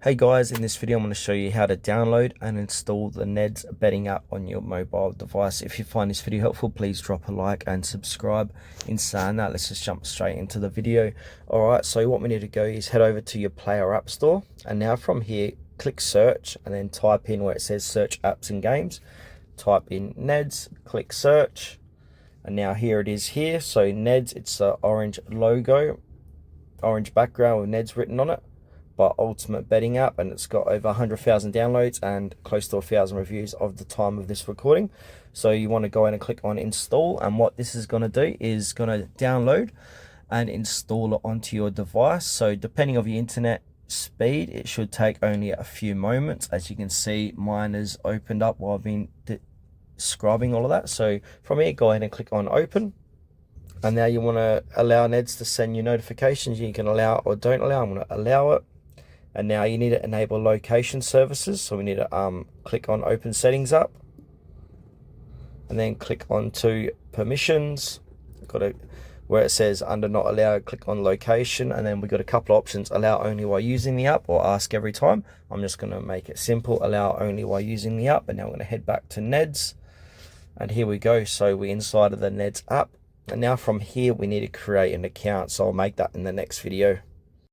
Hey guys, in this video I'm going to show you how to download and install the Neds betting app on your mobile device. If you find this video helpful, please drop a like and subscribe. In saying that, let's just jump straight into the video. Alright, so what we need to go is head over to your Play or App Store, and now from here click search and then type in where it says search apps and games. Type in Neds, click search, and now here it is here. So Neds, it's the orange logo, orange background with Neds written on it. But ultimate betting app, and it's got over 100,000 downloads and close to 1,000 reviews of the time of this recording. So you want to go in and click on install, and what this is going to do is going to download and install it onto your device. So depending on your internet speed, it should take only a few moments. As you can see, mine is opened up while I've been describing all of that. So from here, go ahead and click on open. And now you want to allow Neds to send you notifications. You can allow it or don't allow. I'm going to allow it. And now you need to enable location services. So we need to click on open settings up, and then click on to permissions. Got to, where it says under not allowed, click on location, and then we've got a couple of options: allow only while using the app or ask every time. I'm just going to make it simple, allow only while using the app. And now I'm going to head back to Neds, and here we go. So we're inside of the Neds app, and now from here we need to create an account. So I'll make that in the next video.